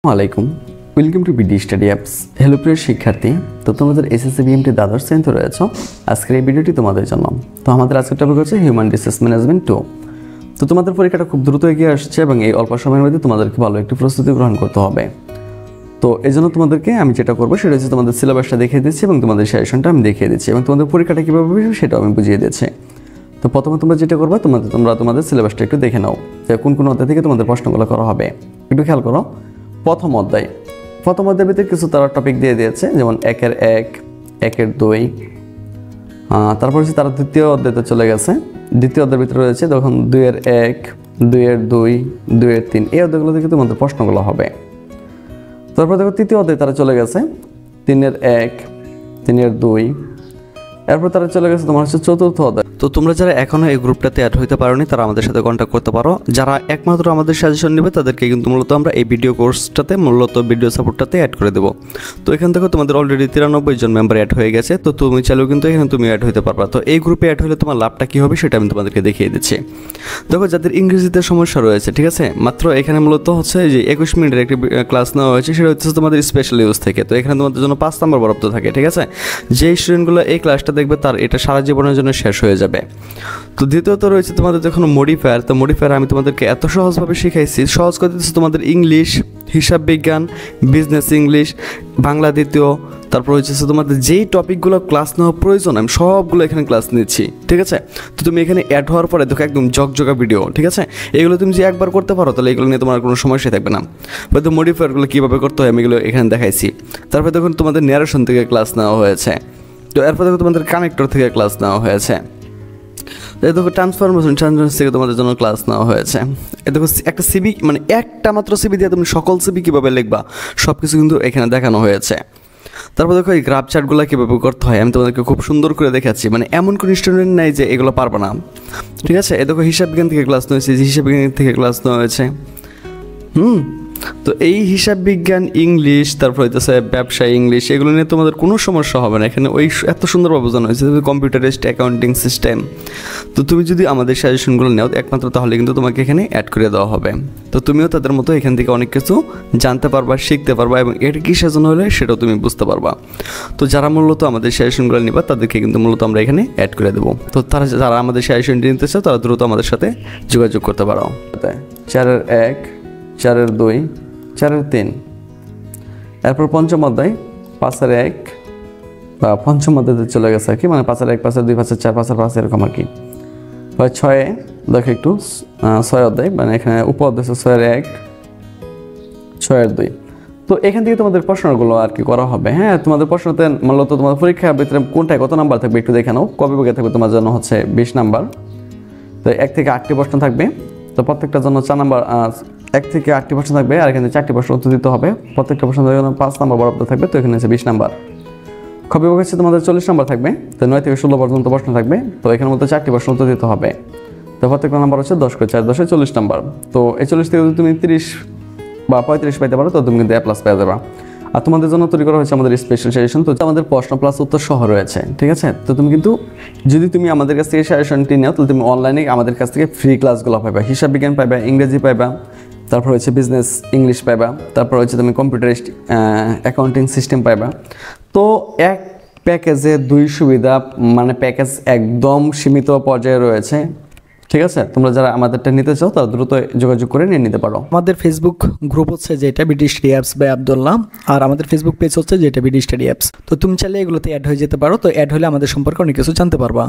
আলাইকুম, welcome to BD study apps. Hello প্রিয় শিক্ষার্থী, তো তোমাদের এসএসসি বিএমটি দ্বাদশ শ্রেণীতে রয়েছে। আজকের এই ভিডিওটি তোমাদের জন্য। তো আমাদের আজকের টপিক হচ্ছে হিউম্যান রিসোর্স ম্যানেজমেন্ট 2। তো তোমাদের পরীক্ষাটা খুব দ্রুত এগিয়ে আসছে এবং এই অল্প সময়ের মধ্যে তোমাদেরকে ভালো একটি প্রস্তুতি গ্রহণ করতে হবে। তো এই জন্য তোমাদেরকে আমি যেটা করবো সেটা হচ্ছে তোমাদের সিলেবাসটা দেখিয়ে দিচ্ছি এবং তোমাদের সাজেশনটা আমি দেখিয়ে দিচ্ছি এবং তোমাদের পরীক্ষাটা কীভাবে হবে সেটাও আমি বুঝিয়ে দিচ্ছি। তো প্রথমে তোমরা যেটা করবে তোমরা তোমাদের সিলেবাসটা একটু দেখে নাও যে কোন কোন অধ্যায় থেকে তোমাদের প্রশ্নগুলো করা হবে। একটু খেয়াল করো। প্রথম অধ্যায়ের ভিতরে কিছু তারা টপিক দিয়ে দিয়েছে, যেমন 1-এর 1, 1-এর 2, তারপর হচ্ছে তারা দ্বিতীয় অধ্যায়তে চলে গেছে। দ্বিতীয় অধ্যায়ের ভিতরে রয়েছে তখন 2-এর 1, 2-এর 2, 2-এর 3, এই অধ্যায়গুলো থেকে তোমাদের প্রশ্নগুলো হবে। তারপর দেখো তৃতীয় অধ্যায়ে তারা চলে গেছে 3-এর 1, 3-এর 2, এরপর তারা চলে গেছে তোমার হচ্ছে চতুর্থ অধ্যায়। তো তোমরা যারা এখনো এই গ্রুপটাতে অ্যাড হইতে পারোনি তারা আমাদের সাথে কন্ট্যাক্ট করতে পারো। যারা একমাত্র আমাদের সাজেশন নেবে তাদেরকে কিন্তু মূলত আমরা এই ভিডিও কোর্সটাতে ভিডিও সাপোর্টটাতে অ্যাড করে দেবো। তো এখান থেকে তোমাদের অলরেডি 93 জন মেম্বার অ্যাড হয়ে গেছে। তো তুমি চাইলেও কিন্তু এখানে তুমি অ্যাড হতে পারবা। তো এই গ্রুপে অ্যাড হলে তোমার লাভটা কী হবে সেটা আমি তোমাদেরকে দেখিয়ে দিচ্ছি। দেখো, যাদের ইংরেজিতে সমস্যা রয়েছে, ঠিক আছে, মাত্র এখানে মূলত হচ্ছে যে 21 মিনিটের একটি ক্লাস নেওয়া হয়েছে, সেটা হচ্ছে তোমাদের স্পেশাল ইউজ থেকে। তো এখানে তোমাদের জন্য 5 নম্বর বরাদ্দ থাকে, ঠিক আছে। যে স্টুডেন্টগুলো এই ক্লাসটা দেখবে তার এটা সারা জীবনের জন্য শেষ হয়ে যাবে। তো দ্বিতীয়ত রয়েছে তোমাদের যখন মডিফায়ার। তো মডিফায়ার আমি তোমাদেরকে এত সহজভাবে শিখাইছি, সহজ করে দিচ্ছি তোমাদের ইংলিশ, হিসাব বিজ্ঞান, বিজনেস ইংলিশ, বাংলা দ্বিতীয়, তারপর হচ্ছে তোমাদের যেই টপিকগুলো ক্লাস নেওয়া প্রয়োজন আমি সবগুলো এখানে ক্লাস নিচ্ছি, ঠিক আছে। তো তুমি এখানে অ্যাড হওয়ার পরে দেখো একদম জগজগা ভিডিও, ঠিক আছে। এগুলো তুমি যে একবার করতে পারো তাহলে এগুলো নিয়ে তোমার কোনো সমস্যা থাকবে না। হয়তো মডিফায়ারগুলো কীভাবে করতে হয় আমি এগুলো এখানে দেখাইছি। তারপরে দেখুন তোমাদের ন্যারেশন থেকে ক্লাস নেওয়া হয়েছে। তো এরপর দেখো তোমাদের কানেক্টর থেকে ক্লাস নেওয়া হয়েছে। এই দেখো ট্রান্সফরমেশন থেকে তোমাদের জন্য ক্লাস নেওয়া হয়েছে। এই দেখো একটা সিবি, মানে একটা মাত্র সিবি দিয়ে তুমি সকল সিবি কীভাবে লিখবা সব কিছু কিন্তু এখানে দেখানো হয়েছে। তারপর দেখো এই গ্রাফ চার্টগুলো কীভাবে করতে হয় আমি তোমাদেরকে খুব সুন্দর করে দেখাচ্ছি। মানে এমন কোনো স্টুডেন্ট নাই যে এগুলো পারবে না, ঠিক আছে। এই দেখো হিসাব বিজ্ঞান থেকে ক্লাস নেওয়া হয়েছে, হিসাব বিজ্ঞান থেকে ক্লাস নেওয়া হয়েছে। তো এই হিসাব বিজ্ঞান, ইংলিশ, তারপর হইতেছে ব্যবসা ইংলিশ, এগুলো নিয়ে তোমাদের কোনো সমস্যা হবে না। এখানে ওই এত সুন্দরভাবে বোঝানো হয়েছে কম্পিউটারাইজড অ্যাকাউন্টিং সিস্টেম। তো তুমি যদি আমাদের সাজেশনগুলো নাও একমাত্র তাহলে কিন্তু তোমাকে এখানে অ্যাড করে দেওয়া হবে। তো তুমিও তাদের মতো এখান থেকে অনেক কিছু জানতে পারবা, শিখতে পারবা এবং এটা কী সাজানো হলে সেটাও তুমি বুঝতে পারবা। তো যারা মূলত আমাদের সাজেশনগুলো নিবা তাদেরকে কিন্তু মূলত আমরা এখানে অ্যাড করে দেবো। তো যারা আমাদের সাজেশনটি নিতে চাও তারা দ্রুত আমাদের সাথে যোগাযোগ করতে পারো। 4-এর 1, 4-এর 2, 4-এর 3, এরপর পঞ্চম অধ্যায় 5-এর 1 বা পঞ্চম অধ্যায়তে চলে গেছে আর কি, মানে 5-এর 1, 5-এর 2, 5-এর 4, 5-এর 5 এরকম আর কি। 6-এ দেখো একটু 6 অধ্যায়, মানে এখানে উপ অধ্যায় 6-এর 1, 6-এর 2। তো এখান থেকে তোমাদের প্রশ্নগুলো আর কি করা হবে। হ্যাঁ, তোমাদের প্রশ্নতে মূলত তোমাদের পরীক্ষার ভিতরে কোনটায় কত নাম্বার থাকবে একটু দেখে নাও। কবে বিভাগে থাকবে তোমার জন্য হচ্ছে 20 নাম্বার। তো 1 থেকে 8টি প্রশ্ন থাকবে। তো প্রত্যেকটার জন্য 4 নাম্বার, 1 থেকে 8টি প্রশ্ন থাকবে আর এখানে 4টি প্রশ্ন উত্তর দিতে হবে। প্রত্যেকটা প্রশ্ন 5 নাম্বার বরাদ্দ থাকবে। তো এখানে হচ্ছে 20 নাম্বার। খ বিভাগ হচ্ছে তোমাদের 40 নাম্বার থাকবে। তো 9 থেকে 16 পর্যন্ত প্রশ্ন থাকবে। তো এখানের মধ্যে 4টি প্রশ্ন উত্তর দিতে হবে। তো প্রত্যেকটা নাম্বার হচ্ছে 10 করে, 4 10 40 নাম্বার। তো এই 40 থেকে যদি তুমি 30 বা 35 পাইতে পারো তো তুমি কিন্তু A+ পেয়ে যাবে। আর তোমাদের জন্য তৈরি করা হয়েছে আমাদের স্পেশাল সাজেশন। তো আমাদের প্রশ্ন প্লাস উত্তর সহ রয়েছে, ঠিক আছে। তো তুমি কিন্তু যদি তুমি আমাদের কাছ থেকে সাজেশনটি নাও তাহলে তুমি অনলাইনে আমাদের কাছ থেকে ফ্রি ক্লাসগুলো পাইবা। হিসাব বিজ্ঞান পাইবা, ইংরেজি পাইবা, তারপর হচ্ছে বিজনেস ইংলিশ পাইবা, তারপর হচ্ছে তুমি কম্পিউটারাইজড অ্যাকাউন্টিং সিস্টেম পাইবা। তো এক প্যাকেজে 2 সুবিধা, মানে প্যাকেজ একদম সীমিত পর্যায়ে রয়েছে, ঠিক আছে। তোমরা যারা আমাদেরটা নিতে চাও তারা দ্রুত যোগাযোগ করে নিয়ে নিতে পারো। আমাদের ফেসবুক গ্রুপ হচ্ছে যেটা BD study apps by Abdullah, আর আমাদের ফেসবুক পেজ হচ্ছে যেটা বিডি স্টাডি অ্যাপস। তো তুমি চাইলে এগুলোতে অ্যাড হয়ে যেতে পারো। তো অ্যাড হলে আমাদের সম্পর্কে অনেক কিছু জানতে পারবা।